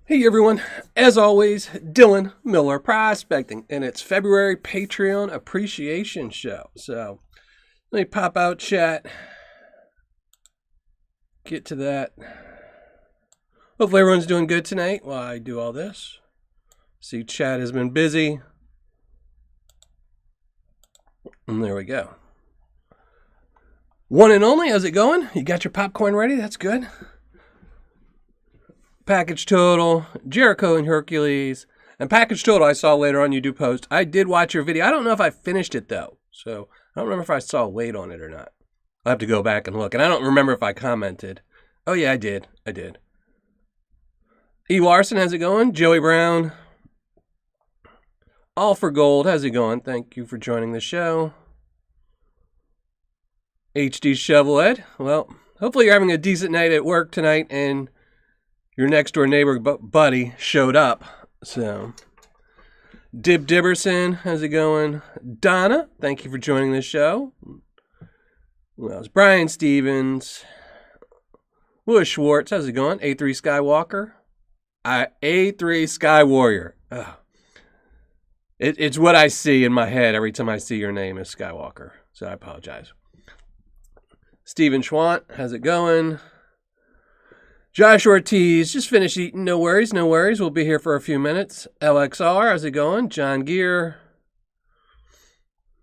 Hey everyone, as always, Dylan Miller Prospecting, and it's February Patreon Appreciation Show. So let me pop out chat, get to that. Hopefully everyone's doing good tonight while I do all this. See, chat has been busy. And there we go. One and only, how's it going? You got your popcorn ready? That's good. Package Total, Jericho and Hercules. And Package Total I saw later on you do post. I did watch your video. I don't know if I finished it though. So I don't remember if I saw weight on it or not. I'll have to go back and look. And I don't remember if I commented. Oh yeah, I did. E. Larson, how's it going? Joey Brown. All for Gold, how's it going? Thank you for joining the show. HD Chevrolet. Well, hopefully you're having a decent night at work tonight and your next door neighbor buddy showed up. So, Dib Dibberson, how's it going? Donna, thank you for joining the show. Who else? Brian Stevens. Louis Schwartz, how's it going? A3 Skywalker. A3 Sky Warrior. It's what I see in my head every time I see your name as Skywalker. So I apologize. Steven Schwant, how's it going? Josh Ortiz, just finished eating. No worries. We'll be here for a few minutes. LXR, how's it going? John Gear.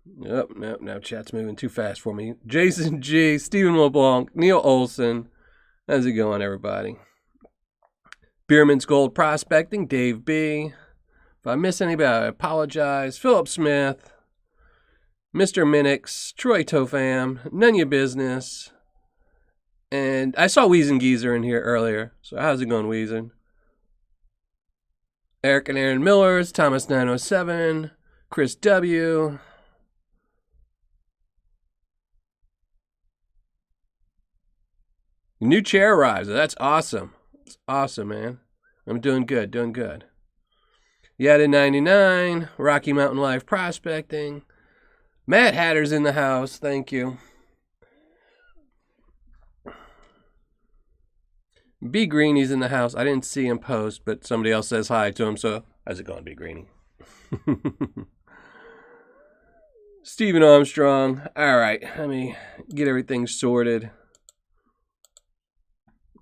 Nope. Now chat's moving too fast for me. Jason G, Stephen LeBlanc, Neil Olson. How's it going, everybody? Beerman's Gold Prospecting, Dave B. If I miss anybody, I apologize. Philip Smith, Mr. Minix, Troy Tofam, None Your Business. And I saw Weezen Geezer in here earlier. So how's it going, Weezen? Eric and Aaron Millers, Thomas 907, Chris W. New chair arrives. That's awesome. It's awesome, man. I'm doing good. Yada 99, Rocky Mountain Life Prospecting. Matt Hatter's in the house. Thank you. B Greeny's in the house. I didn't see him post, but somebody else says hi to him, so how's it going, B Greeny? Stephen Armstrong. All right, let me get everything sorted.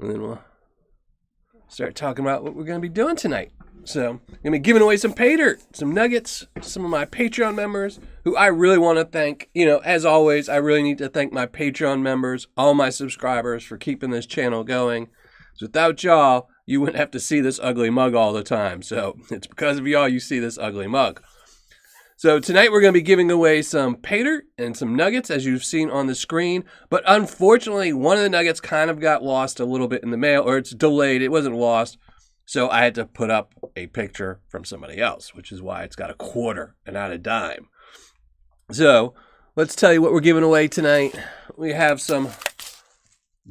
And then we'll start talking about what we're going to be doing tonight. So, I'm going to be giving away some Paydirt, some nuggets, some of my Patreon members, who I really want to thank. You know, as always, I really need to thank my Patreon members, all my subscribers, for keeping this channel going. Without y'all, you wouldn't have to see this ugly mug all the time. So it's because of y'all you see this ugly mug. So tonight we're going to be giving away some Paydirt and some nuggets, as you've seen on the screen. But unfortunately, one of the nuggets kind of got lost a little bit in the mail, or it's delayed. It wasn't lost. So I had to put up a picture from somebody else, which is why it's got a quarter and not a dime. So let's tell you what we're giving away tonight. We have some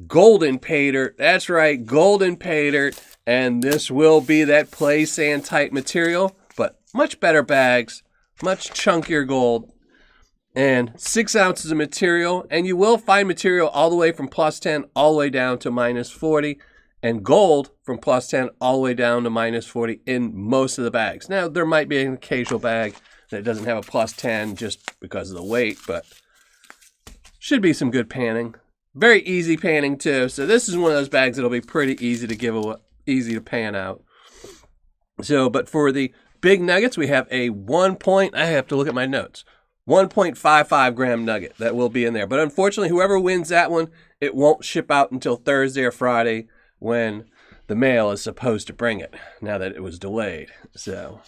golden Paydirt. That's right, golden Paydirt. And this will be that play sand type material, but much better bags, much chunkier gold, and 6 ounces of material. And you will find material all the way from +10 all the way down to -40, and gold from +10 all the way down to -40 in most of the bags. Now, there might be an occasional bag that doesn't have a +10 just because of the weight, but should be some good panning. Very easy panning too. So this is one of those bags that'll be pretty easy to give away, easy to pan out. So, but for the big nuggets, we have a I have to look at my notes, 1.55 gram nugget that will be in there. But unfortunately, whoever wins that one, it won't ship out until Thursday or Friday when the mail is supposed to bring it, now that it was delayed. So,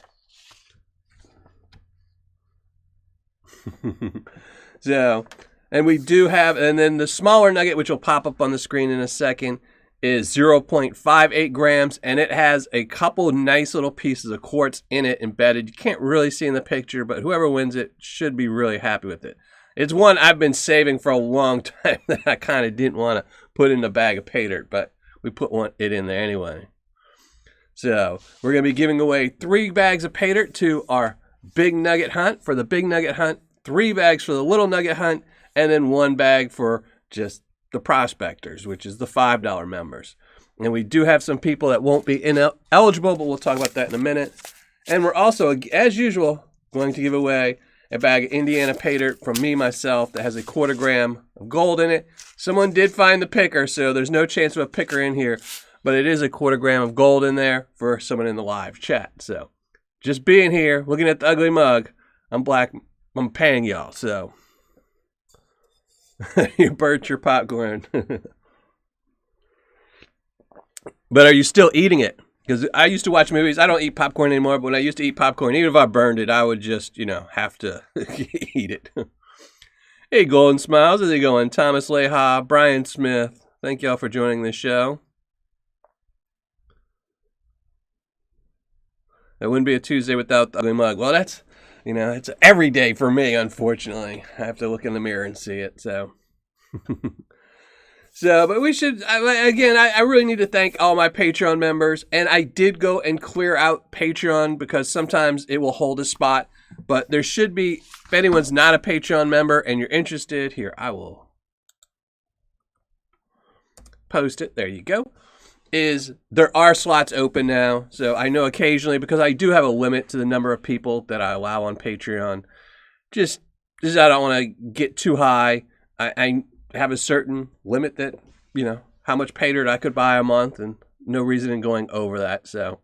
and we do have, and then the smaller nugget, which will pop up on the screen in a second, is 0.58 grams, and it has a couple nice little pieces of quartz in it embedded. You can't really see in the picture, but whoever wins it should be really happy with it. It's one I've been saving for a long time that I kind of didn't want to put in a bag of Paydirt, but we put it in there anyway. So we're going to be giving away 3 bags of Paydirt to our big nugget hunt. For the big nugget hunt, 3 bags for the little nugget hunt, and then 1 bag for just the prospectors, which is the $5 members. And we do have some people that won't be eligible, but we'll talk about that in a minute. And we're also, as usual, going to give away a bag of Indiana Paydirt from me, myself, that has a 1/4 gram of gold in it. Someone did find the picker, so there's no chance of a picker in here. But it is a 1/4 gram of gold in there for someone in the live chat. So just being here, looking at the ugly mug, I'm paying y'all, so. You burnt your popcorn. But are you still eating it? Because I used to watch movies. I don't eat popcorn anymore, but when I used to eat popcorn, even if I burned it, I would just, have to eat it. Hey, Golden Smiles, how's it going? Thomas Leha, Brian Smith, thank y'all for joining the show. It wouldn't be a Tuesday without the ugly mug. Well, that's, it's every day for me, unfortunately. I have to look in the mirror and see it, so. So, but we should, again, I really need to thank all my Patreon members. And I did go and clear out Patreon because sometimes it will hold a spot. But there should be, if anyone's not a Patreon member and you're interested, here, I will post it. There you go. There are slots open now. So I know occasionally, because I do have a limit to the number of people that I allow on Patreon. Just I don't want to get too high. I have a certain limit that, how much Paydirt I could buy a month, and no reason in going over that. So,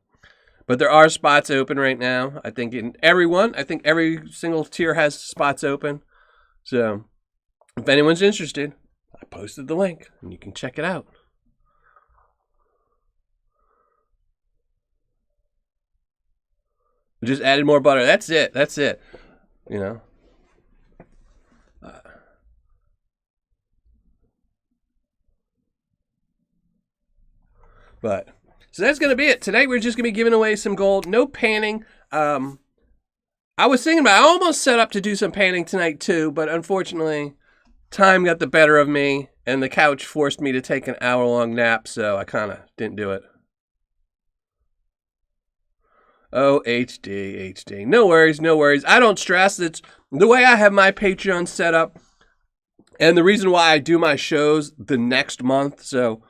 but there are spots open right now. I think every single tier has spots open. So if anyone's interested, I posted the link and you can check it out. We just added more butter. That's it. But so that's going to be it. Tonight we're just going to be giving away some gold. No panning. I was thinking about, I almost set up to do some panning tonight too, but unfortunately time got the better of me and the couch forced me to take an hour-long nap, so I kind of didn't do it. Oh, HD. No worries. I don't stress. It's the way I have my Patreon set up and the reason why I do my shows the next month. So,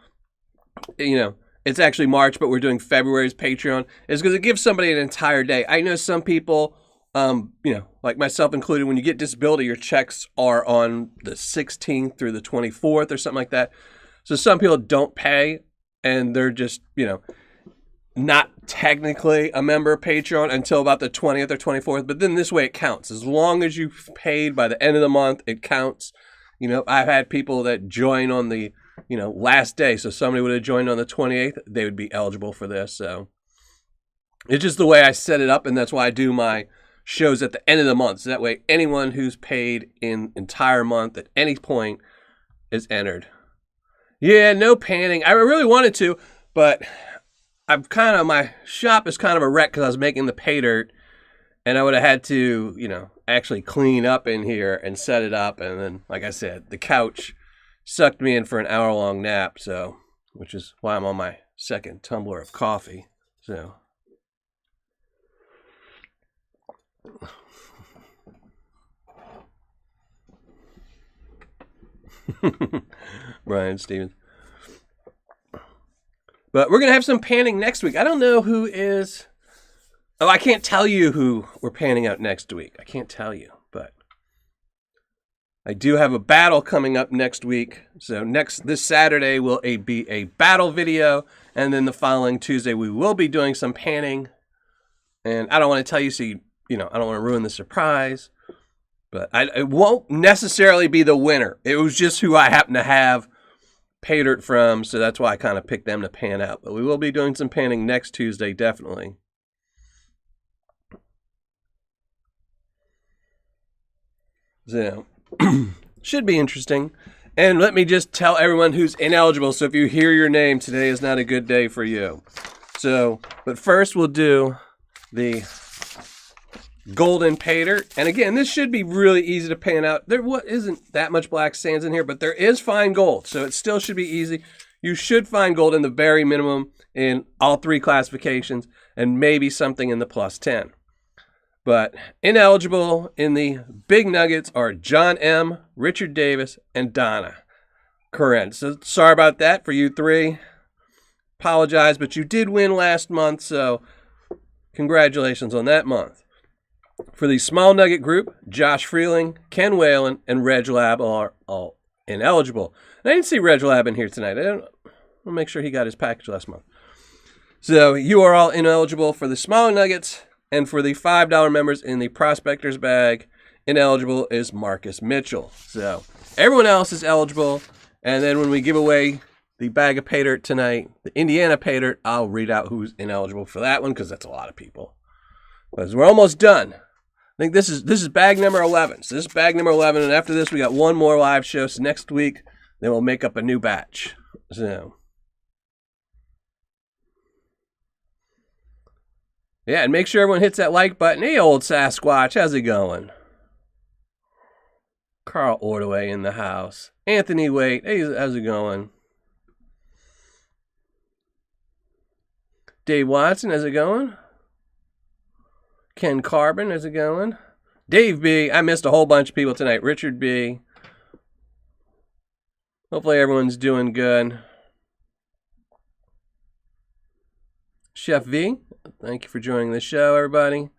it's actually March, but we're doing February's Patreon, is because it gives somebody an entire day. I know some people, like myself included, when you get disability, your checks are on the 16th through the 24th or something like that. So some people don't pay, and they're just, not technically a member of Patreon until about the 20th or 24th. But then this way it counts. As long as you've paid by the end of the month, it counts. I've had people that join on the last day. So somebody would have joined on the 28th, they would be eligible for this. So it's just the way I set it up. And that's why I do my shows at the end of the month. So that way anyone who's paid in entire month at any point is entered. Yeah, no panning. I really wanted to, but my shop is kind of a wreck because I was making the Paydirt and I would have had to, actually clean up in here and set it up. And then, like I said, the couch sucked me in for an hour-long nap, so, which is why I'm on my second tumbler of coffee, so. Brian Stevens. But we're going to have some panning next week. I don't know who is... Oh, I can't tell you who we're panning out next week. I can't tell you, but... I do have a battle coming up next week. So this Saturday will be a battle video. And then the following Tuesday, we will be doing some panning. And I don't want to tell you, so I don't want to ruin the surprise. But it won't necessarily be the winner. It was just who I happen to have Paydirt from. So that's why I kind of picked them to pan out. But we will be doing some panning next Tuesday, definitely. So... should be interesting. And let me just tell everyone who's ineligible. So if you hear your name, today is not a good day for you. So, but first we'll do the golden Paydirt. And again, this should be really easy to pan out. There isn't that much black sands in here, but there is fine gold. So it still should be easy. You should find gold in the very minimum in all three classifications and maybe something in the plus 10. But ineligible in the big nuggets are John M., Richard Davis, and Donna Corinne. So sorry about that for you three. apologize, but you did win last month, so congratulations on that month. For the small nugget group, Josh Freeling, Ken Whalen, and Reg Lab are all ineligible. And I didn't see Reg Lab in here tonight. I'll make sure he got his package last month. So you are all ineligible for the smaller nuggets, and for the $5 members in the prospector's bag, ineligible is Marcus Mitchell. So everyone else is eligible, and then when we give away the bag of Paydirt tonight, the Indiana Paydirt, I'll read out who's ineligible for that one because that's a lot of people. Because we're almost done. I think this is bag number 11. So this is bag number 11, and after this we got one more live show. So next week, then we'll make up a new batch. So yeah, and make sure everyone hits that like button. Hey, old Sasquatch, how's it going? Carl Ordaway in the house. Anthony Waite, hey, how's it going? Dave Watson, how's it going? Ken Carbon, how's it going? Dave B, I missed a whole bunch of people tonight. Richard B. Hopefully everyone's doing good. Chef V, thank you for joining the show, everybody.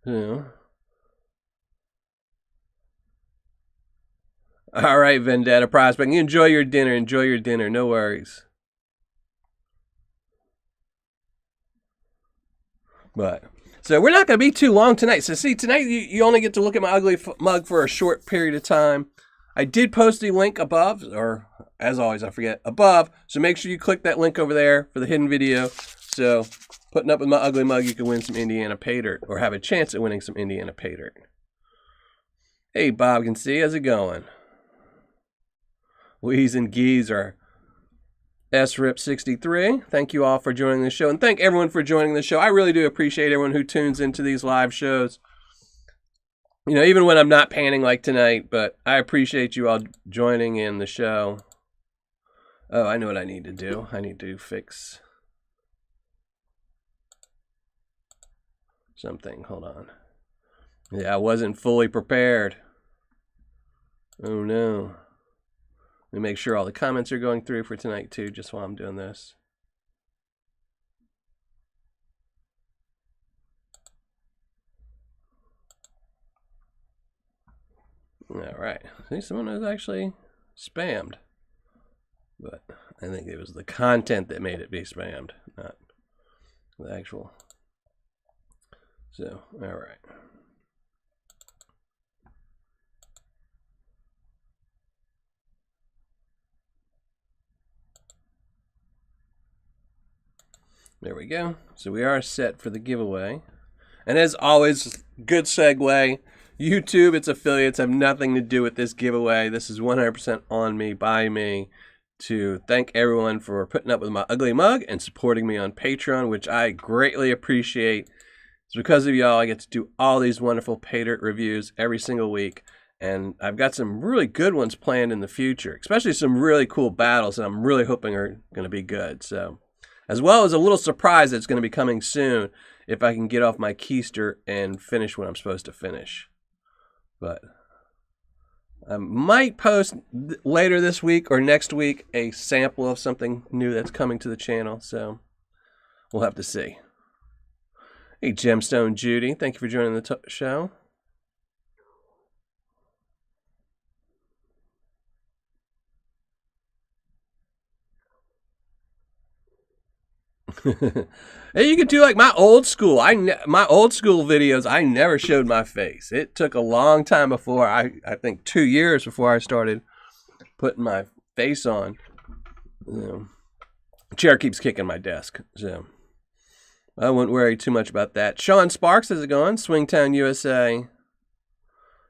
Yeah. All right, Vendetta Prospect. Enjoy your dinner. Enjoy your dinner. No worries. But so we're not going to be too long tonight. So see, tonight you only get to look at my ugly mug for a short period of time. I did post the link above, or as always, I forget, above. So make sure you click that link over there for the hidden video. So putting up with my ugly mug, you can win some Indiana Paydirt, or have a chance at winning some Indiana Paydirt. Hey, Bob can see, how's it going? Weez and Geese are SRIP63. Thank you all for joining the show, and thank everyone for joining the show. I really do appreciate everyone who tunes into these live shows. You know, even when I'm not panning like tonight, but I appreciate you all joining in the show. Oh, I know what I need to do. I need to fix something. Hold on. Yeah, I wasn't fully prepared. Oh, no. Let me make sure all the comments are going through for tonight, too, just while I'm doing this. All right. See, someone was actually spammed. But I think it was the content that made it be spammed, not the actual. So, all right. There we go. So we are set for the giveaway. And as always, good segue. YouTube, its affiliates have nothing to do with this giveaway. This is 100% on me, by me, to thank everyone for putting up with my ugly mug and supporting me on Patreon, which I greatly appreciate. It's because of y'all I get to do all these wonderful Paydirt reviews every single week. And I've got some really good ones planned in the future, especially some really cool battles that I'm really hoping are going to be good. So, as well as a little surprise that's going to be coming soon if I can get off my keister and finish what I'm supposed to finish. But I might post later this week or next week a sample of something new that's coming to the channel. So we'll have to see. Hey, Gemstone Judy, thank you for joining the show. Hey, you could do like my old school. My old school videos, I never showed my face. It took a long time before, I think 2 years before I started putting my face on. Chair keeps kicking my desk, so I wouldn't worry too much about that. Sean Sparks, how's it going? Swingtown, USA.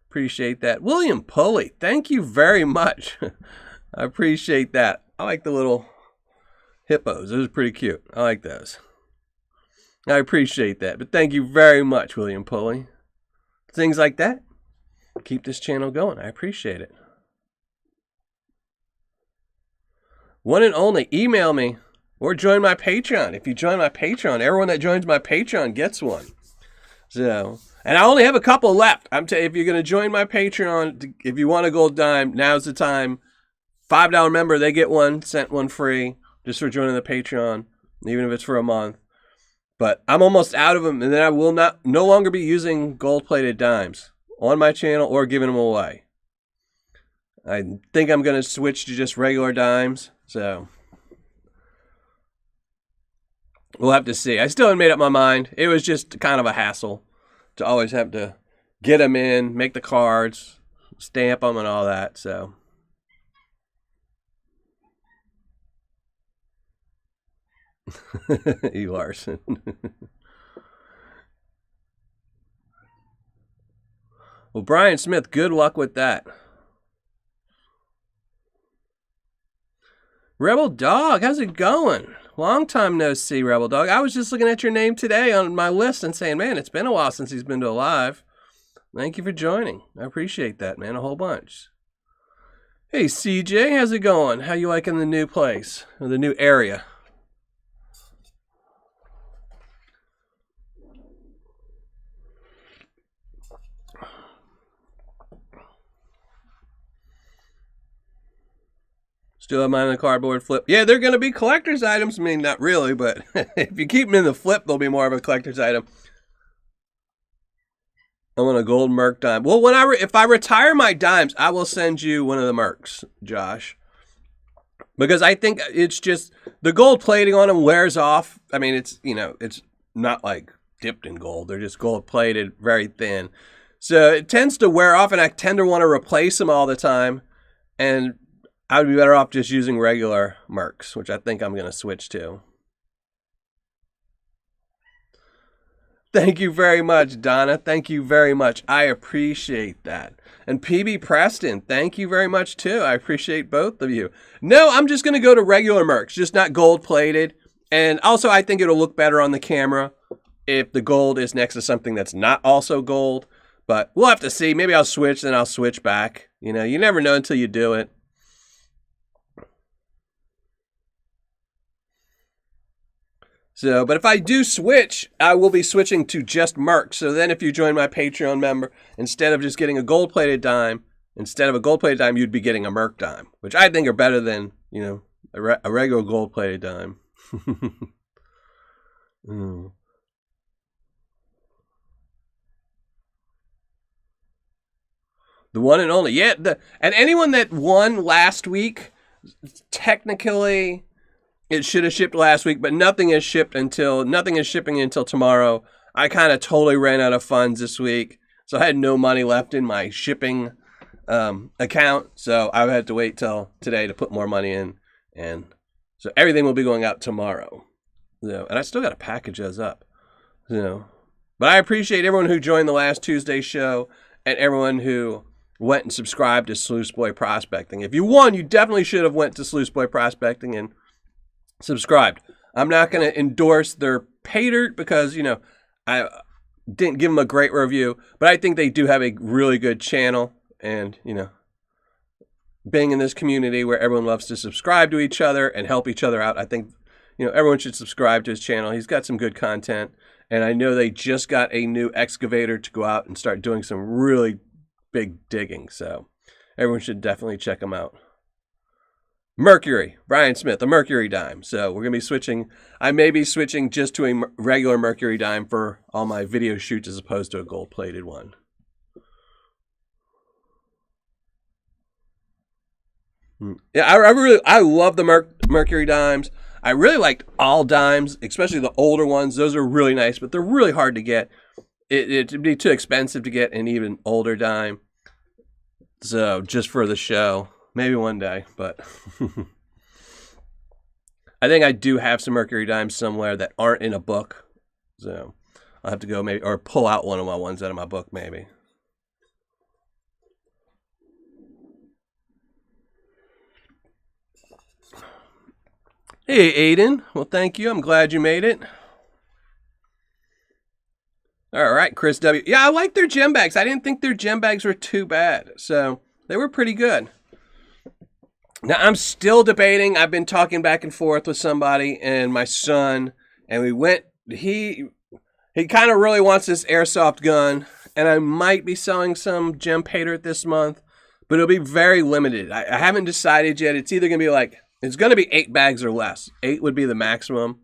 Appreciate that. William Pulley, thank you very much. I appreciate that. I like the little hippos. Those are pretty cute. I like those. I appreciate that. But thank you very much, William Pulley. Things like that keep this channel going. I appreciate it. One and only, email me or join my Patreon. If you join my Patreon, everyone that joins my Patreon gets one. So, and I only have a couple left. If you're going to join my Patreon, if you want a gold dime, now's the time. $5 member, they get one, sent one free. just for joining the Patreon, even if it's for a month. But I'm almost out of them, and then I will no longer be using gold-plated dimes on my channel or giving them away. I think I'm going to switch to just regular dimes, so we'll have to see. I still haven't made up my mind. It was just kind of a hassle to always have to get them in, make the cards, stamp them, and all that, so. E. Larson. Well, Brian Smith, good luck with that. Rebel Dog, how's it going? Long time no see, Rebel Dog. I was just looking at your name today on my list and saying, man, it's been a while since he's been to a live. Thank you for joining. I appreciate that, man, a whole bunch. Hey, CJ, how's it going? How you liking the new place, or the new area? Still have mine in the cardboard flip. Yeah, they're going to be collector's items. I mean, not really, but if you keep them in the flip, they'll be more of a collector's item. I want a gold Merc dime. Well, if I retire my dimes, I will send you one of the Mercs, Josh. Because I think it's just, the gold plating on them wears off. I mean, it's, you know, it's not like dipped in gold. They're just gold plated, very thin. So it tends to wear off, and I tend to want to replace them all the time. And I would be better off just using regular Mercs, which I think I'm going to switch to. Thank you very much, Donna. Thank you very much. I appreciate that. And PB Preston, thank you very much, too. I appreciate both of you. No, I'm just going to go to regular Mercs, just not gold-plated. And also, I think it'll look better on the camera if the gold is next to something that's not also gold. But we'll have to see. Maybe I'll switch, then I'll switch back. You know, you never know until you do it. So, but if I do switch, I will be switching to just Merc. So then if you join my Patreon member, instead of just getting a gold-plated dime, instead of a gold-plated dime, you'd be getting a Merc dime, which I think are better than, you know, a regular gold-plated dime. Mm. The one and only. Yeah, and anyone that won last week, technically, it should have shipped last week, but nothing is shipping until tomorrow. I kind of totally ran out of funds this week, so I had no money left in my shipping account. So I had to wait till today to put more money in, and so everything will be going out tomorrow. So, and I still got to package those up. So, but I appreciate everyone who joined the last Tuesday show and everyone who went and subscribed to Sluice Boy Prospecting. If you won, you definitely should have went to Sluice Boy Prospecting and subscribed. I'm not going to endorse their Paydirt because, you know, I didn't give them a great review, but I think they do have a really good channel. And, you know, being in this community where everyone loves to subscribe to each other and help each other out, I think, you know, everyone should subscribe to his channel. He's got some good content. And I know they just got a new excavator to go out and start doing some really big digging. So everyone should definitely check him out. Mercury, Brian Smith, a Mercury dime. So we're going to be switching. I may be switching just to a regular Mercury dime for all my video shoots as opposed to a gold-plated one. Yeah, I love the Mercury dimes. I really liked all dimes, especially the older ones. Those are really nice, but they're really hard to get. It'd be too expensive to get an even older dime. So just for the show. Maybe one day, but I think I do have some Mercury dimes somewhere that aren't in a book. So I'll have to go maybe, or pull out one of my ones out of my book maybe. Hey, Aiden. Well, thank you. I'm glad you made it. All right, Chris W. Yeah, I like their gem bags. I didn't think their gem bags were too bad. So they were pretty good. Now, I'm still debating. I've been talking back and forth with somebody and my son, and he kind of really wants this airsoft gun, and I might be selling some gem Paydirt this month, but it'll be very limited. I haven't decided yet. It's either going to be like It's going to be 8 bags or less. 8 would be the maximum.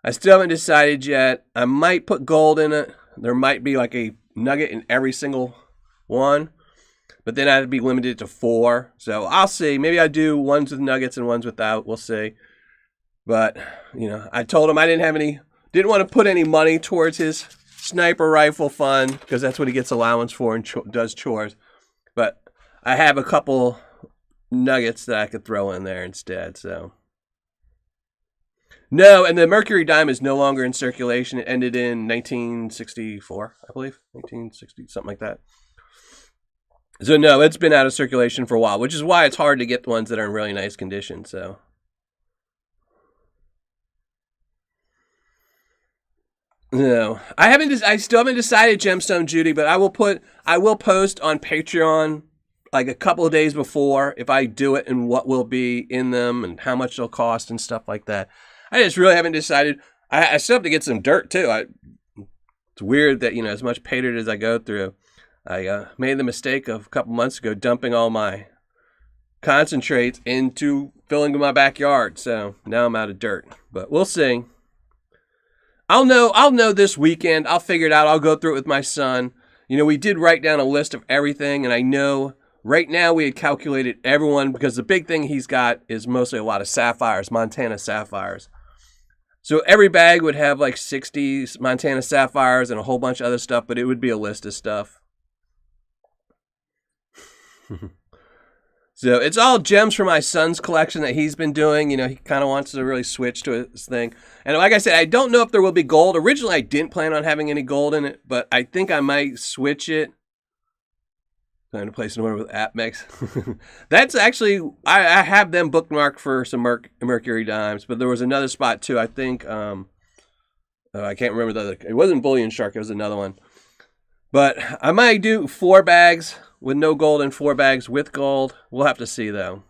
I still haven't decided yet. I might put gold in it. There might be like a nugget in every single one. But then I'd be limited to 4. So I'll see. Maybe I do ones with nuggets and ones without. We'll see. But, you know, I told him I didn't want to put any money towards his sniper rifle fund, because that's what he gets allowance for and does chores. But I have a couple nuggets that I could throw in there instead. So no, and the mercury dime is no longer in circulation. It ended in 1964, I believe. 1960, something like that. So no, it's been out of circulation for a while, which is why it's hard to get the ones that are in really nice condition. So no, I still haven't decided, Gemstone Judy, but I will post on Patreon like a couple of days before if I do it and what will be in them and how much they'll cost and stuff like that. I just really haven't decided. I still have to get some dirt too. It's weird that, you know, as much Paydirt as I go through, I made the mistake of a couple months ago dumping all my concentrates into filling my backyard. So now I'm out of dirt, but we'll see. I'll know this weekend. I'll figure it out. I'll go through it with my son. You know, we did write down a list of everything, and I know right now we had calculated everyone, because the big thing he's got is mostly a lot of sapphires, Montana sapphires. So every bag would have like 60 Montana sapphires and a whole bunch of other stuff, but it would be a list of stuff. So it's all gems from my son's collection that he's been doing. You know, he kind of wants to really switch to his thing. And like I said, I don't know if there will be gold. Originally, I didn't plan on having any gold in it, but I think I might switch it. Trying to place an order with AppMix. That's actually, I have them bookmarked for some Mercury dimes, but there was another spot too. I think, I can't remember the other. It wasn't Bullion Shark. It was another one. But I might do 4 bags with no gold and 4 bags with gold. We'll have to see though.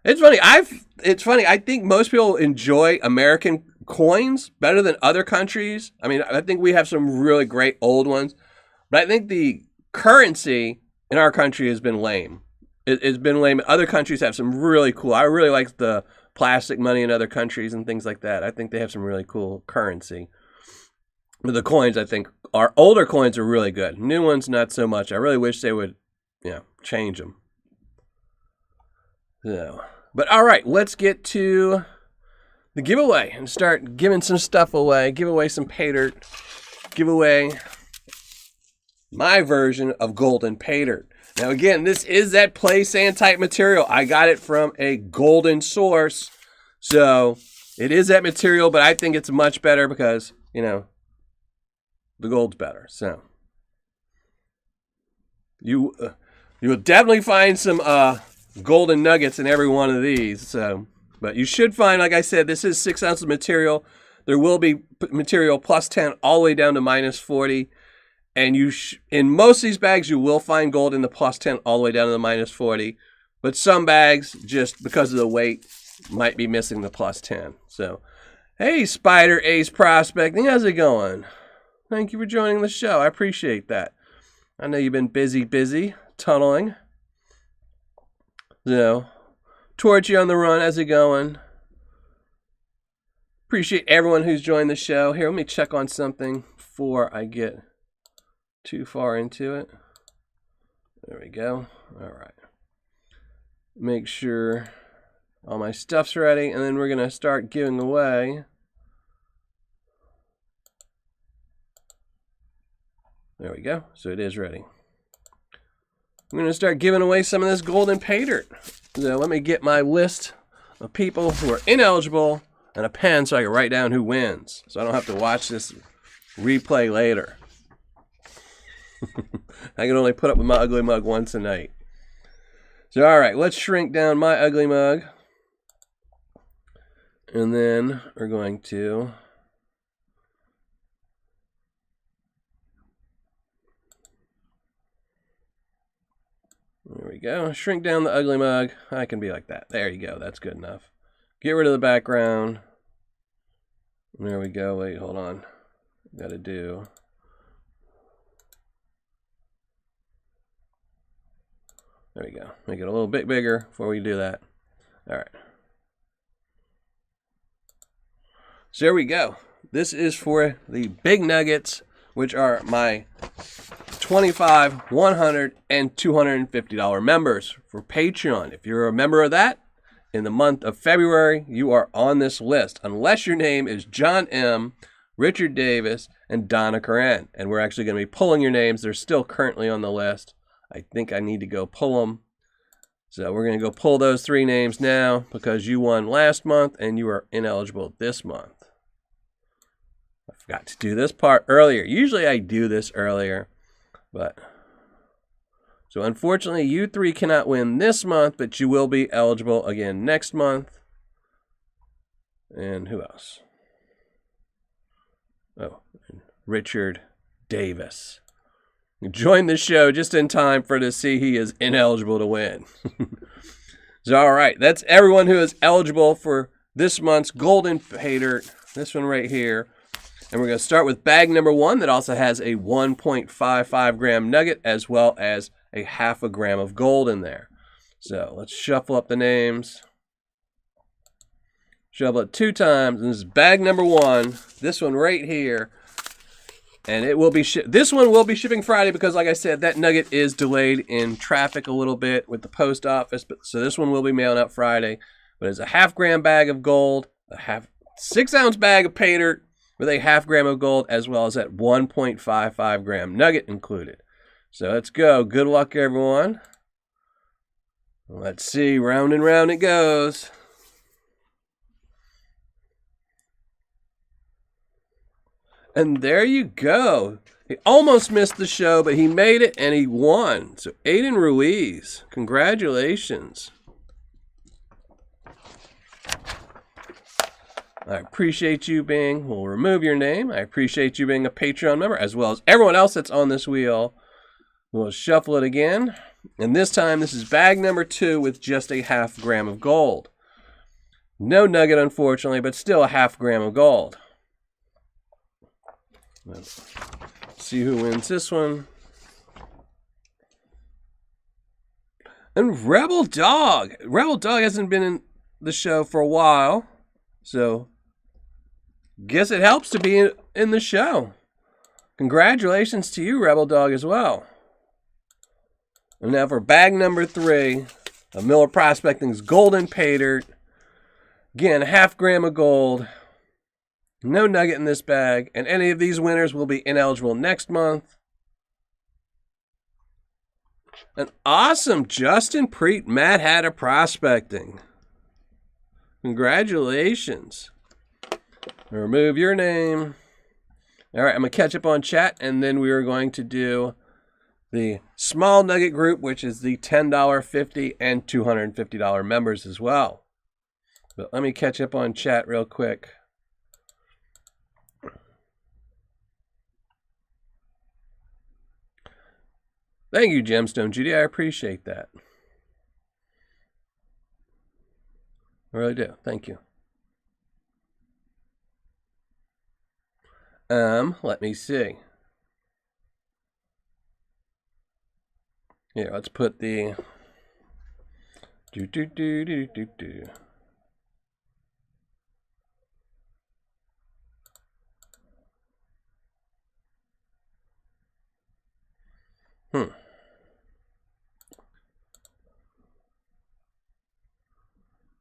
It's funny. I think most people enjoy American coins better than other countries. I mean, I think we have some really great old ones, but I think the currency in our country has been lame. It's been lame. Other countries have some really cool. I really like the plastic money in other countries and things like that. I think they have some really cool currency. But the coins, I think, our older coins are really good. New ones, not so much. I really wish they would, change them. So, but all right, let's get to the giveaway and start giving some stuff away. Give away some Paydirt. Give away my version of golden Paydirt. Now, again, this is that play sand type material. I got it from a golden source. So it is that material, but I think it's much better because, the gold's better. So you will definitely find some golden nuggets in every one of these. So, but you should find, like I said, this is 6 ounces of material. There will be material plus 10 all the way down to minus 40. And in most of these bags, you will find gold in the plus 10 all the way down to the minus 40. But some bags, just because of the weight, might be missing the plus 10. So, hey, Spider Ace Prospecting, how's it going? Thank you for joining the show. I appreciate that. I know you've been busy tunneling. So, Torchy on the run, how's it going? Appreciate everyone who's joined the show. Here, let me check on something before I get too far into it. There we go. All right. Make sure all my stuff's ready, and then we're going to start giving away. There we go. So it is ready. I'm going to start giving away some of this golden Paydirt. So let me get my list of people who are ineligible and a pen so I can write down who wins. So I don't have to watch this replay later. I can only put up with my ugly mug once a night. So, all right, let's shrink down my ugly mug. And then we're going to there we go. Shrink down the ugly mug. I can be like that. There you go. That's good enough. Get rid of the background. There we go. Wait, hold on. got to do. There we go. Make it a little bit bigger before we do that. All right. So there we go. This is for the big nuggets, which are my $25, $100, and $250 members for Patreon. If you're a member of that, in the month of February, you are on this list, unless your name is John M., Richard Davis, and Donna Coran. And we're actually going to be pulling your names. They're still currently on the list. I think I need to go pull them. So we're going to go pull those 3 names now because you won last month and you are ineligible this month. I forgot to do this part earlier. Usually I do this earlier, but so unfortunately you 3 cannot win this month, but you will be eligible again next month. And who else? Oh, Richard Davis. Join the show just in time for to see he is ineligible to win. So all right, that's everyone who is eligible for this month's Golden Paydirt. This one right here. And we're going to start with bag number 1 that also has a 1.55 gram nugget as well as a ½ gram of gold in there. So let's shuffle up the names. Shuffle it 2 times. And this is bag number 1. This one right here. And it will be this one will be shipping Friday because, like I said, that nugget is delayed in traffic a little bit with the post office. So this one will be mailing out Friday. But it's a ½ gram bag of gold, a 6-ounce bag of Paydirt, with a ½ gram of gold, as well as that 1.55 gram nugget included. So let's go. Good luck, everyone. Let's see. Round and round it goes. And there you go. He almost missed the show, but he made it and he won. So Aiden Ruiz, congratulations. I appreciate you being, we'll remove your name. I appreciate you being a Patreon member, as well as everyone else that's on this wheel. We'll shuffle it again. And this time, this is bag number 2 with just a ½ gram of gold. No nugget, unfortunately, but still a ½ gram of gold. Let's see who wins this one. And Rebel Dog. Rebel Dog hasn't been in the show for a while, so guess it helps to be in the show. Congratulations to you, Rebel Dog, as well. And now for bag number 3 of Miller Prospecting's Golden Paydirt. Again, a ½ gram of gold. No nugget in this bag. And any of these winners will be ineligible next month. An awesome Justin Preet Mad Hatter Prospecting. Congratulations. Remove your name. All right, I'm going to catch up on chat, and then we are going to do the small nugget group, which is the $10, $50, and $250 members as well. But let me catch up on chat real quick. Thank you, Gemstone Judy. I appreciate that. I really do. Thank you. Let me see. Here, let's put the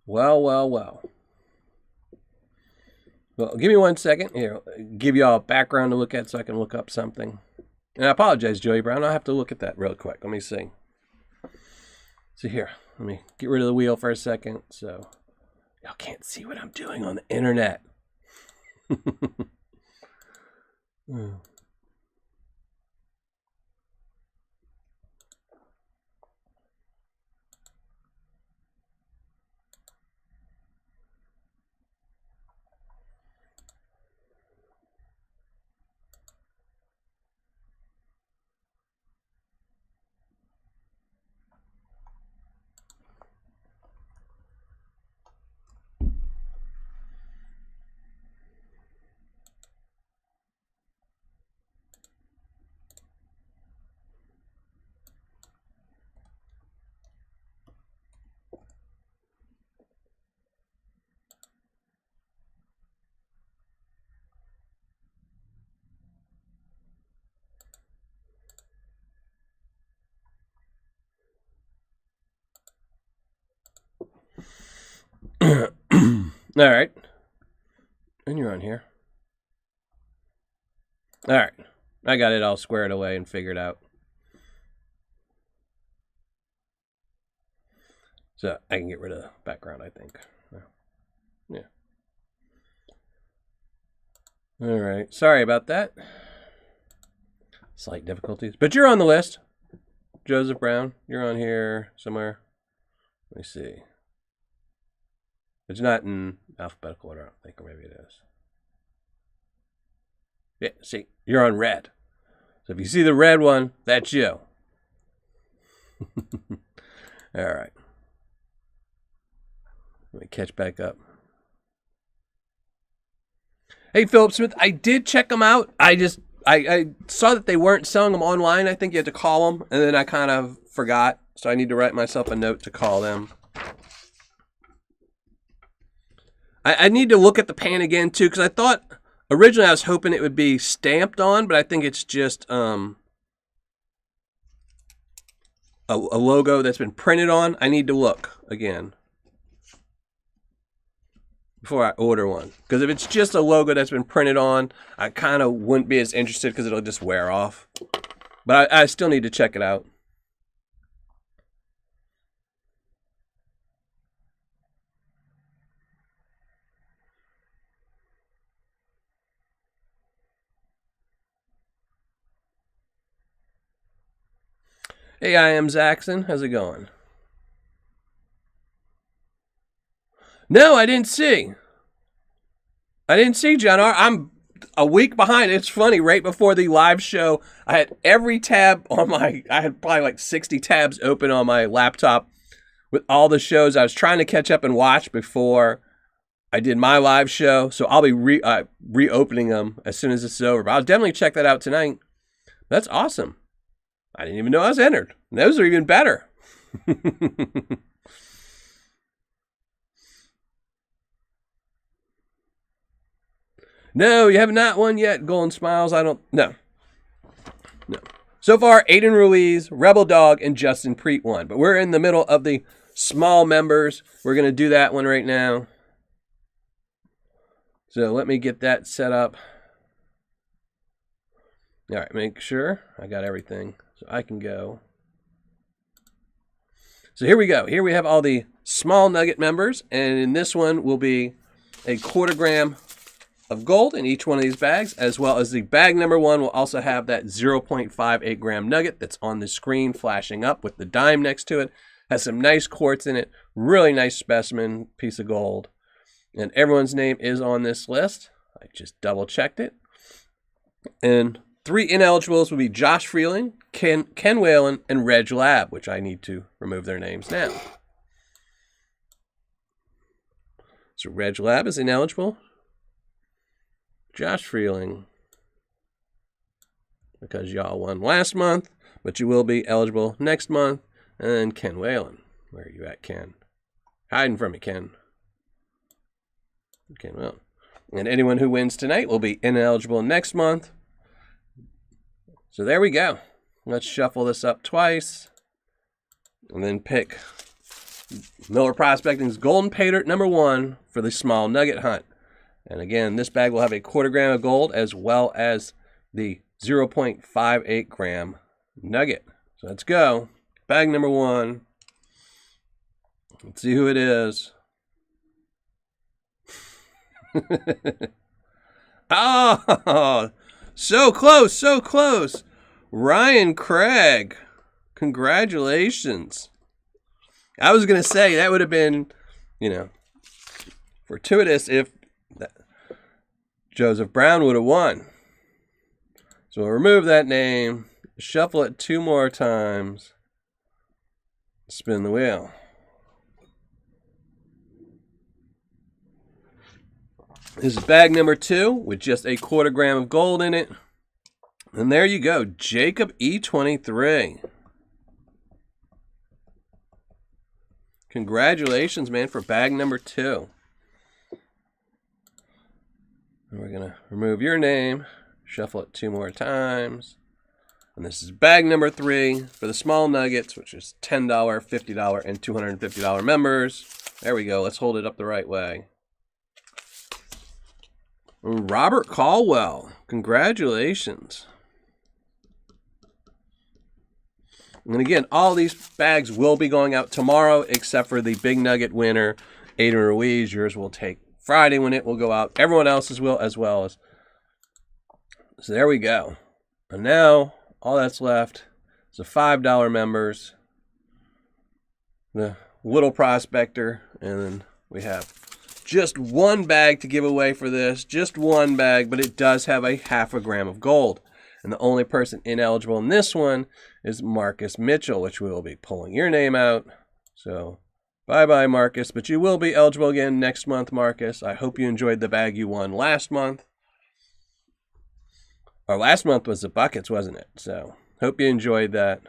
Well. Well, give me 1 second. Here, give you all a background to look at so I can look up something. And I apologize, Joey Brown. I'll have to look at that real quick. Let me see. So here, let me get rid of the wheel for a second so y'all can't see what I'm doing on the internet. All right. And you're on here. All right. I got it all squared away and figured out. So I can get rid of the background, I think. Yeah. All right. Sorry about that. Slight difficulties. But you're on the list. Joseph Brown, you're on here somewhere. Let me see. It's not in alphabetical order, I don't think, or maybe it is. Yeah, see, you're on red. So if you see the red one, that's you. All right. Let me catch back up. Hey, Philip Smith, I did check them out. I saw that they weren't selling them online. I think you had to call them, and then I kind of forgot. So I need to write myself a note to call them. I need to look at the pan again, too, because I thought originally I was hoping it would be stamped on, but I think it's just a logo that's been printed on. I need to look again before I order one. Because if it's just a logo that's been printed on, I kind of wouldn't be as interested because it'll just wear off. But I still need to check it out. Hey, I am Zaxxon. How's it going? No, I didn't see. John R. I'm a week behind. It's funny. Right before the live show, I had every tab on I had probably like 60 tabs open on my laptop with all the shows I was trying to catch up and watch before I did my live show. So I'll be reopening them as soon as this is over. But I'll definitely check that out tonight. That's awesome. I didn't even know I was entered. Those are even better. No, you have not won yet, Golden Smiles. No. So far, Aiden Ruiz, Rebel Dog, and Justin Preet won. But we're in the middle of the small members. We're going to do that one right now. So let me get that set up. All right, make sure I got everything. So I can go. So here we go. Here we have all the small nugget members. And in this one will be a 1/4 gram of gold in each one of these bags, as well as the bag number 1 will also have that 0.58 gram nugget that's on the screen flashing up with the dime next to it. Has some nice quartz in it. Really nice specimen piece of gold. And everyone's name is on this list. I just double checked it. And 3 ineligibles will be Josh Freeling, Ken Whalen, and Reg Lab, which I need to remove their names now. So Reg Lab is ineligible. Josh Freeling, because y'all won last month, but you will be eligible next month. And Ken Whalen. Where are you at, Ken? Hiding from me, Ken. Ken Whalen. And anyone who wins tonight will be ineligible next month. So there we go. Let's shuffle this up twice. And then pick Miller Prospecting's Golden Paydirt number 1 for the small nugget hunt. And again, this bag will have a 1/4 gram of gold as well as the 0.58 gram nugget. So let's go. Bag number 1. Let's see who it is. Oh, so close, so close. Ryan Craig. Congratulations. I was going to say that would have been, fortuitous if Joseph Brown would have won. So we'll remove that name, shuffle it 2 more times, spin the wheel. This is bag number 2 with just a 1/4 gram of gold in it. And there you go, Jacob E23. Congratulations, man, for bag number 2. And we're going to remove your name, shuffle it 2 more times. And this is bag number 3 for the small nuggets, which is $10, $50, and $250 members. There we go. Let's hold it up the right way. Robert Caldwell. Congratulations. And again, all these bags will be going out tomorrow, except for the big nugget winner, Aiden Ruiz. Yours will take Friday when it will go out. Everyone else's will as well. So there we go. And now all that's left is the $5 members, the little prospector, and then we have just one bag to give away for this. Just one bag, but it does have a 0.5 gram of gold. And the only person ineligible in this one is Marcus Mitchell, which we will be pulling your name out. So bye-bye, Marcus. But you will be eligible again next month, Marcus. I hope you enjoyed the bag you won last month. Or last month was the buckets, wasn't it? So hope you enjoyed that.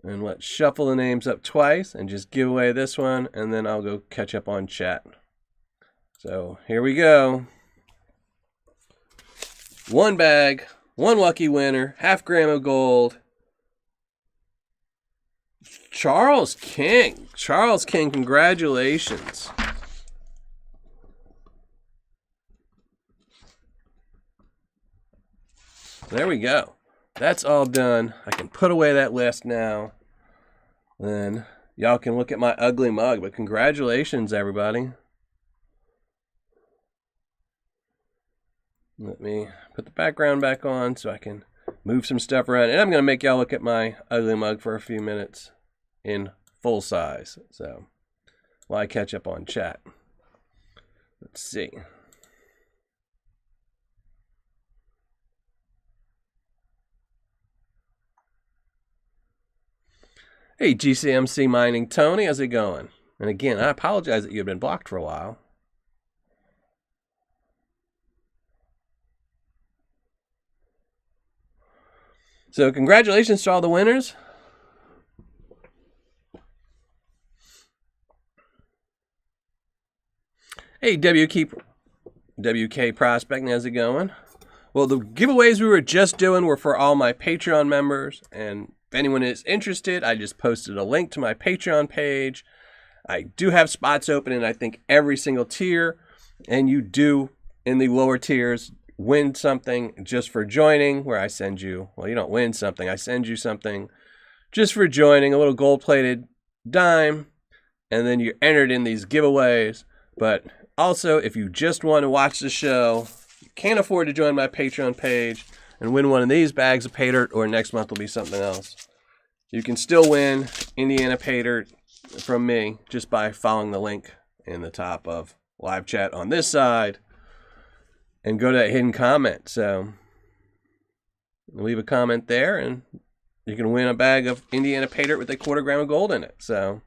And let's shuffle the names up twice and just give away this one. And then I'll go catch up on chat. So here we go. One bag, one lucky winner, 0.5 gram of gold. Charles King. Charles King, congratulations. There we go. That's all done. I can put away that list now. Then y'all can look at my ugly mug, but congratulations, everybody. Let me put the background back on so I can move some stuff around. And I'm going to make y'all look at my ugly mug for a few minutes in full size. So while I catch up on chat. Let's see. Hey, GCMC Mining Tony, how's it going? And again, I apologize that you've been blocked for a while. So congratulations to all the winners. Hey, WK Prospecting, how's it going? Well, the giveaways we were just doing were for all my Patreon members. And if anyone is interested, I just posted a link to my Patreon page. I do have spots open in, I think, every single tier. And you do, in the lower tiers, win something just for joining, where I send you, well, you don't win something, I send you something just for joining, a little gold-plated dime, and then you're entered in these giveaways. But also, if you just want to watch the show, you can't afford to join my Patreon page and win one of these bags of Paydirt, or next month will be something else, you can still win Indiana Paydirt from me just by following the link in the top of live chat on this side. And go to that hidden comment. So leave a comment there, and you can win a bag of Indiana Paydirt with a 0.25 gram of gold in it. So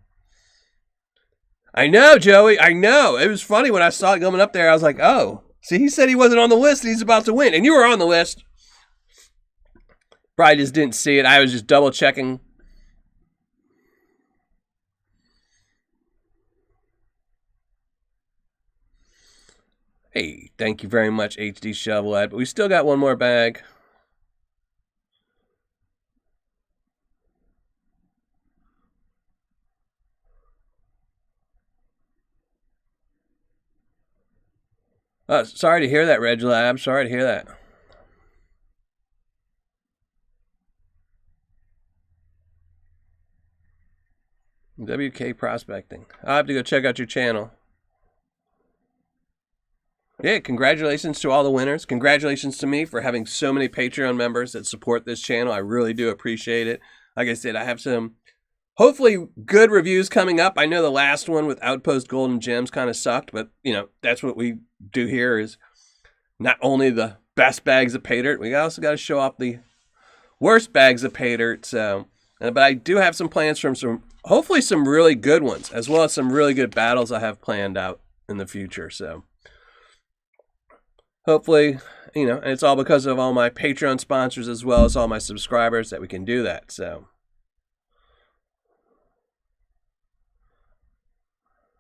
I know, Joey. I know. It was funny when I saw it coming up there. I was like, oh, see, he said he wasn't on the list and he's about to win. And you were on the list. Probably just didn't see it. I was just double checking. Hey, thank you very much, HD Shovelhead. But we still got one more bag. Oh, sorry to hear that, Reg Lab. Sorry to hear that. WK Prospecting. I'll have to go check out your channel. Yeah, congratulations to all the winners. Congratulations to me for having so many Patreon members that support this channel. I really do appreciate it. Like I said, I have some hopefully good reviews coming up. I know the last one with Outpost Golden Gems kind of sucked, but you know, that's what we do here, is not only the best bags of Paydirt, we also got to show off the worst bags of Paydirt. So, but I do have some plans from hopefully some really good ones, as well as some really good battles I have planned out in the future. So hopefully, you know, and it's all because of all my Patreon sponsors as well as all my subscribers that we can do that. So,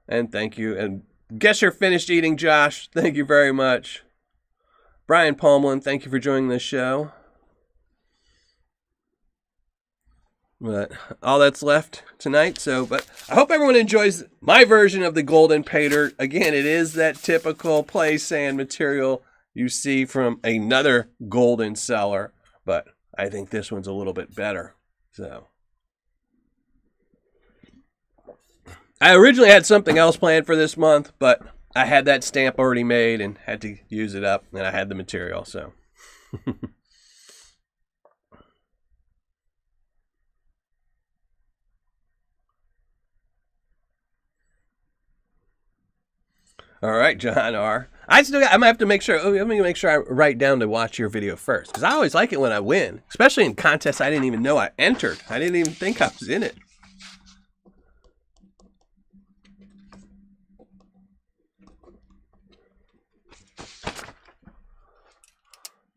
and thank you. And guess you're finished eating, Josh. Thank you very much. Brian Palmlin, thank you for joining this show. But all that's left tonight. So, but I hope everyone enjoys my version of the golden Paydirt. Again, it is that typical play sand material you see from another golden seller, but I think this one's a little bit better. So, I originally had something else planned for this month, but I had that stamp already made and had to use it up, and I had the material, so. All right, John R. I might have to make sure. Let me make sure I write down to watch your video first, because I always like it when I win, especially in contests I didn't even know I entered. I didn't even think I was in it.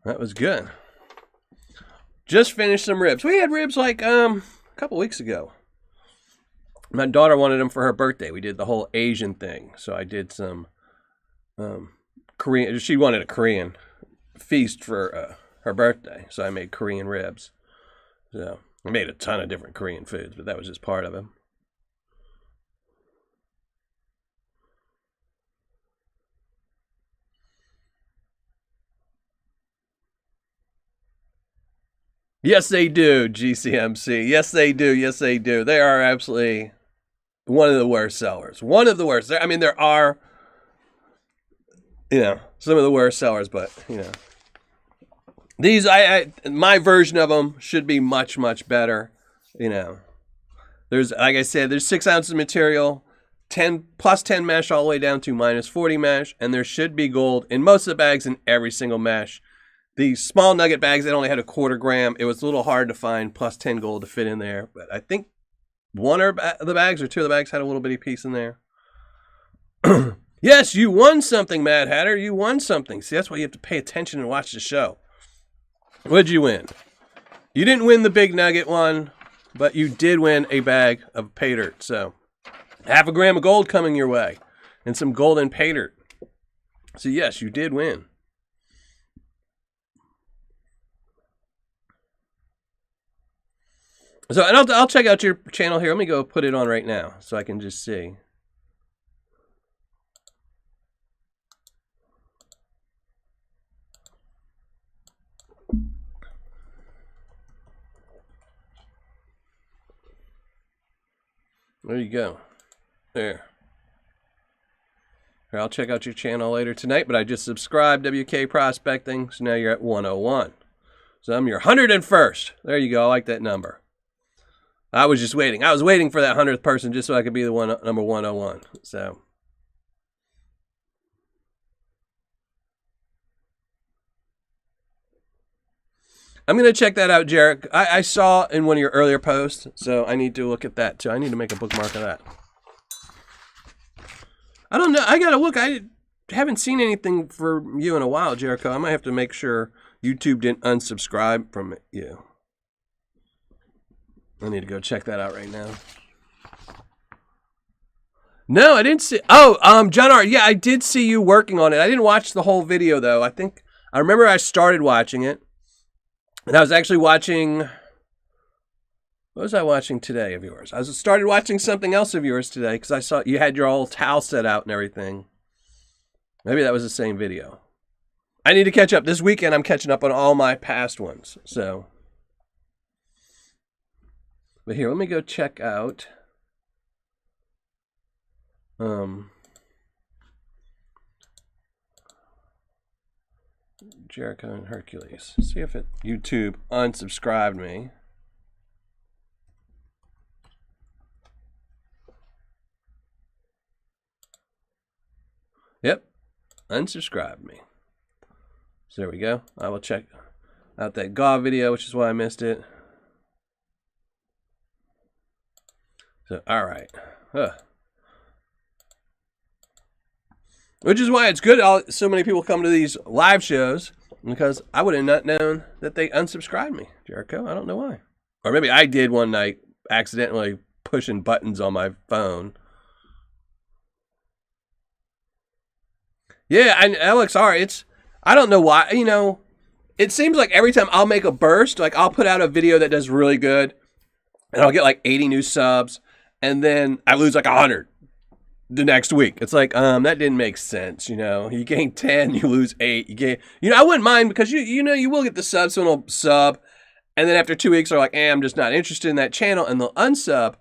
That was good. Just finished some ribs. We had ribs like a couple weeks ago. My daughter wanted them for her birthday. We did the whole Asian thing, so I did some. Korean. She wanted a Korean feast for her birthday, so I made Korean ribs. So I made a ton of different Korean foods, but that was just part of them. Yes, they do, GCMC. Yes, they do. Yes, they do. They are absolutely one of the worst sellers. One of the worst. I mean, there are, some of the worst sellers, but, these, my version of them should be much, much better. There's, like I said, there's 6 ounces of material, 10 plus 10 mesh all the way down to minus 40 mesh, and there should be gold in most of the bags in every single mesh. The small nugget bags, they only had a 1/4 gram. It was a little hard to find plus 10 gold to fit in there, but I think one of the bags or 2 of the bags had a little bitty piece in there. Yes, you won something, Mad Hatter. You won something. See, that's why you have to pay attention and watch the show. What'd you win? You didn't win the big nugget one, but you did win a bag of Paydirt. So, 1/2 gram of gold coming your way, and some golden Paydirt. So yes, you did win. So, and I'll check out your channel here. Let me go put it on right now so I can just see. There you go. There. Here, I'll check out your channel later tonight, but I just subscribed, WK Prospecting, so now you're at 101. So I'm your 101st. There you go. I like that number. I was just waiting. I was waiting for that 100th person just so I could be the number 101. So. I'm going to check that out, Jarek. I saw in one of your earlier posts, so I need to look at that too. I need to make a bookmark of that. I don't know. I got to look. I haven't seen anything for you in a while, Jericho. I might have to make sure YouTube didn't unsubscribe from you. I need to go check that out right now. No, I didn't see. Oh, John R. Yeah, I did see you working on it. I didn't watch the whole video, though. I remember I started watching it. And I was actually watching, what was I watching today of yours? I started watching something else of yours today because I saw you had your old towel set out and everything. Maybe that was the same video. I need to catch up. This weekend I'm catching up on all my past ones. So, but here, let me go check out. Jericho and Hercules. See if YouTube unsubscribed me. Yep, unsubscribed me. So there we go. I will check out that GAW video, which is why I missed it. So, all right. Which is why it's good so many people come to these live shows, because I would have not known that they unsubscribed me, Jericho. I don't know why. Or maybe I did one night, accidentally pushing buttons on my phone. Yeah, and LXR, I don't know why, it seems like every time I'll make a burst, like I'll put out a video that does really good, and I'll get like 80 new subs, and then I lose like 100 the next week. It's like, that didn't make sense. You know, you gain 10, you lose 8. You gain, you know, I wouldn't mind because you know, you will get the sub, someone will sub, and then after 2 weeks they're like, I'm just not interested in that channel, and they'll unsub.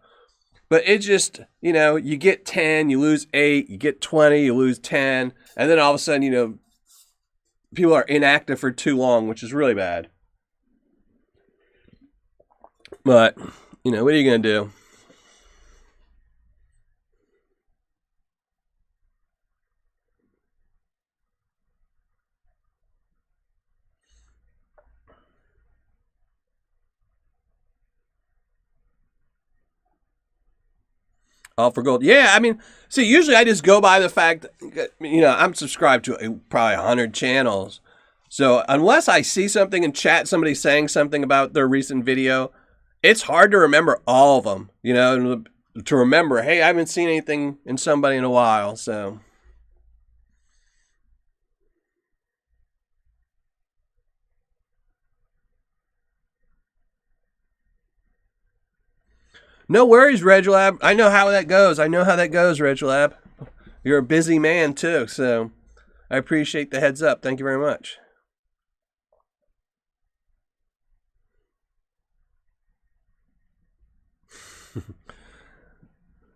But it just, you know, you get 10, you lose 8, you get 20, you lose 10, and then all of a sudden, you know, people are inactive for too long, which is really bad. But, you know, what are you going to do? All for gold. Yeah, I mean, see, usually I just go by the fact, you know, I'm subscribed to probably 100 channels. So unless I see something in chat, somebody saying something about their recent video, it's hard to remember all of them, you know, to remember, hey, I haven't seen anything in somebody in a while, so. No worries, Reglab. I know how that goes. Reglab. You're a busy man, too, so I appreciate the heads up. Thank you very much.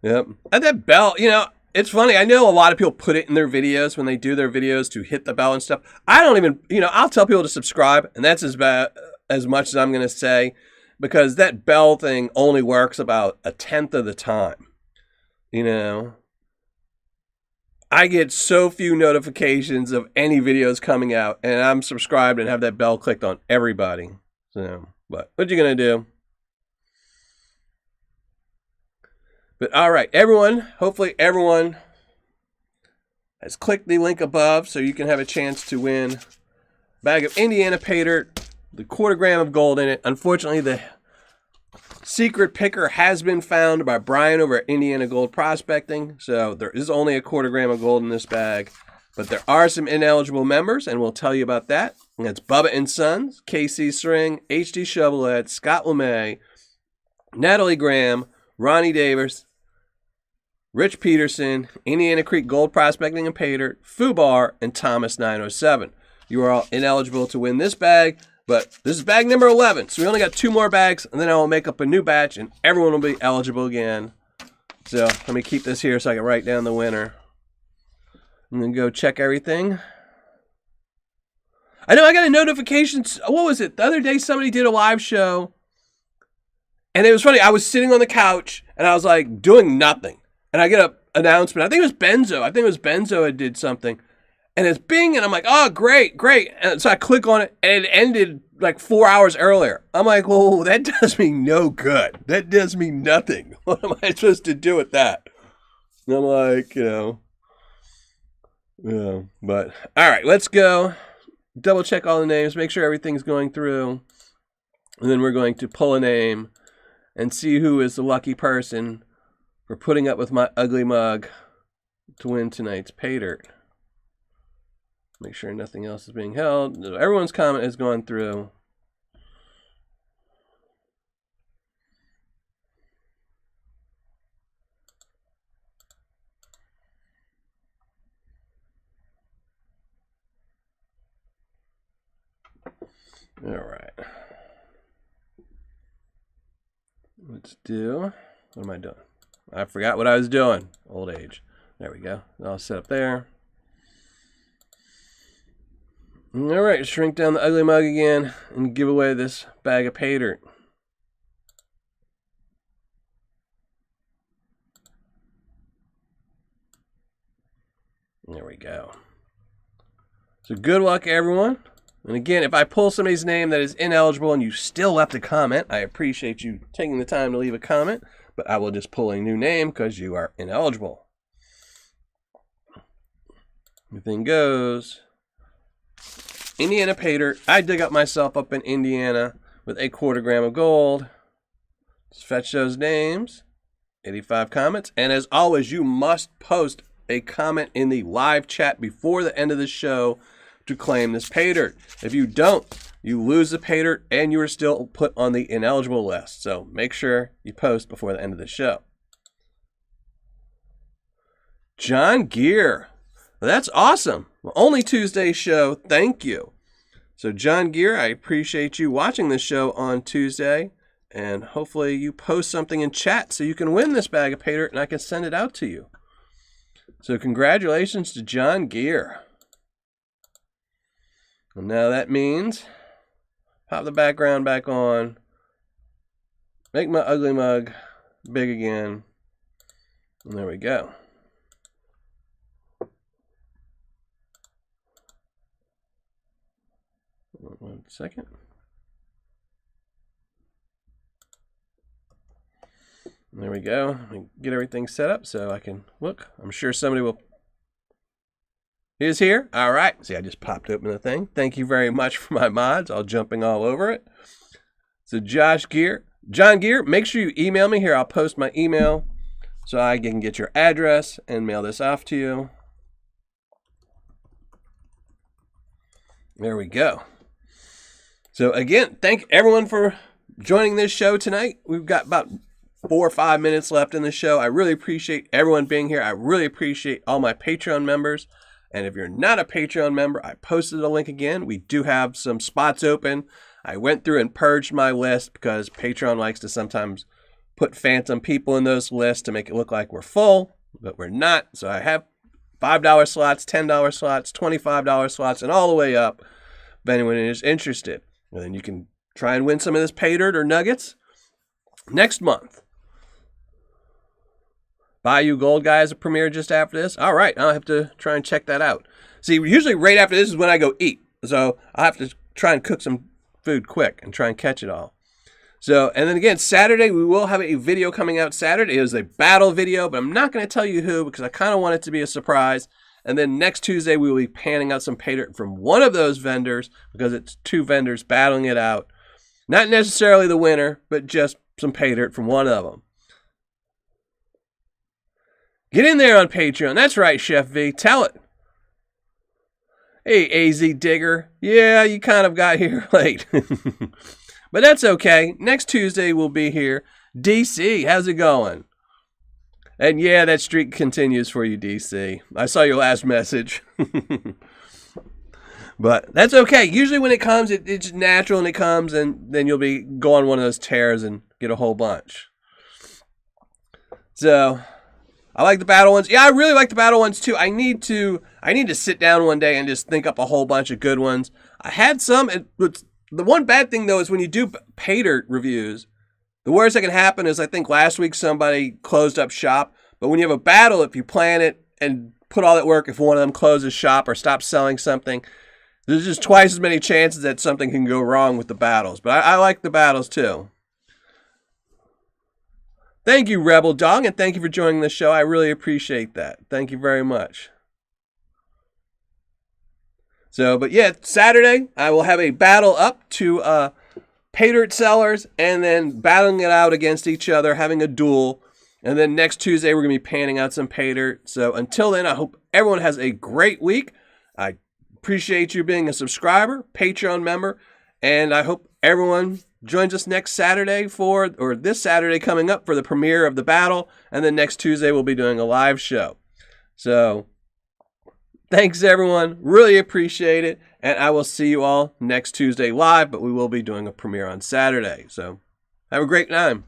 Yep. And that bell, you know, it's funny. I know a lot of people put it in their videos when they do their videos to hit the bell and stuff. I don't even, you know, I'll tell people to subscribe, and that's as much as I'm going to say, because that bell thing only works about 1/10 of the time. You know, I get so few notifications of any videos coming out, and I'm subscribed and have that bell clicked on everybody. So, but what you going to do? But all right, everyone, hopefully everyone has clicked the link above so you can have a chance to win a bag of Indiana Paydirt, the 1/4 gram of gold in it. Unfortunately, the secret picker has been found by Brian over at Indiana Gold Prospecting, so there is only a 1/4 gram of gold in this bag. But there are some ineligible members, and we'll tell you about that. And that's Bubba and Sons, KC String, HD Shovelhead, Scott LeMay, Natalie Graham, Ronnie Davis, Rich Peterson, Indiana Creek Gold Prospecting and Paydirt, Fubar, and Thomas 907. You are all ineligible to win this bag, but this is bag number 11. So we only got 2 more bags, and then I will make up a new batch, and everyone will be eligible again. So let me keep this here so I can write down the winner. I'm going to go check everything. I know I got a notification. What was it? The other day somebody did a live show, and it was funny. I was sitting on the couch, and I was like doing nothing. And I get an announcement. I think it was Benzo had did something. And it's bing, and I'm like, oh, great. And so I click on it, and it ended like 4 hours earlier. I'm like, well, that does me no good. That does me nothing. What am I supposed to do with that? And I'm like, you know. But, all right, let's go. Double check all the names. Make sure everything's going through. And then we're going to pull a name and see who is the lucky person for putting up with my ugly mug to win tonight's Paydirt. Make sure nothing else is being held. Everyone's comment has gone through. All right. Let's do, what am I doing? I forgot what I was doing. Old age. There we go. I'll set up there. All right, shrink down the ugly mug again and give away this bag of Paydirt. There we go. So good luck, everyone. And again, if I pull somebody's name that is ineligible and you still left a comment, I appreciate you taking the time to leave a comment, but I will just pull a new name because you are ineligible. Everything goes. Indiana Paydirt. I dig up myself up in Indiana with a 1/4 gram of gold. Let's fetch those names. 85 comments. And as always, you must post a comment in the live chat before the end of the show to claim this Paydirt. If you don't, you lose the Paydirt and you are still put on the ineligible list. So make sure you post before the end of the show. John Gear. Well, that's awesome. Well, only Tuesday show. Thank you. So John Gear, I appreciate you watching this show on Tuesday. And hopefully you post something in chat so you can win this bag of Paydirt and I can send it out to you. So congratulations to John Gear. And now that means pop the background back on. Make my ugly mug big again. And there we go. One second. There we go. Get everything set up so I can look. I'm sure somebody will. Is here? All right. See, I just popped open the thing. Thank you very much for my mods, all jumping all over it. So John Gear, make sure you email me here. I'll post my email so I can get your address and mail this off to you. There we go. So again, thank everyone for joining this show tonight. We've got about 4 or 5 minutes left in the show. I really appreciate everyone being here. I really appreciate all my Patreon members. And if you're not a Patreon member, I posted a link again. We do have some spots open. I went through and purged my list because Patreon likes to sometimes put phantom people in those lists to make it look like we're full, but we're not. So I have $5 slots, $10 slots, $25 slots, and all the way up if anyone is interested. And then you can try and win some of this Paydirt or nuggets next month. Bayou Gold Guy is a premiere just after this. All right, I'll have to try and check that out. See, usually right after this is when I go eat. So I'll have to try and cook some food quick and try and catch it all. So, and then again, Saturday, we will have a video coming out Saturday. It is a battle video, but I'm not going to tell you who because I kind of want it to be a surprise. And then next Tuesday, we will be panning out some Paydirt from one of those vendors because it's 2 vendors battling it out. Not necessarily the winner, but just some Paydirt from one of them. Get in there on Patreon. That's right, Chef V. Tell it. Hey, AZ Digger. Yeah, you kind of got here late. But that's okay. Next Tuesday we'll be here. DC, how's it going? And yeah, that streak continues for you, DC. I saw your last message. But that's okay. Usually when it comes, it's natural and it comes, and then you'll be go on one of those tears and get a whole bunch. So I like the battle ones. Yeah, I really like the battle ones too. I need to sit down one day and just think up a whole bunch of good ones. I had some. The one bad thing though is when you do Paydirt reviews, the worst that can happen is I think last week somebody closed up shop. But when you have a battle, if you plan it and put all that work, if one of them closes shop or stops selling something, there's just twice as many chances that something can go wrong with the battles. But I like the battles too. Thank you, Rebel Dog, and thank you for joining the show. I really appreciate that. Thank you very much. So, but yeah, Saturday, I will have a battle up to Paydirt sellers and then battling it out against each other, having a duel. And then next Tuesday, we're going to be panning out some Paydirt. So until then, I hope everyone has a great week. I appreciate you being a subscriber, Patreon member, and I hope everyone joins us next Saturday or this Saturday coming up for the premiere of the battle. And then next Tuesday, we'll be doing a live show. So thanks, everyone. Really appreciate it. And I will see you all next Tuesday live, but we will be doing a premiere on Saturday. So have a great time.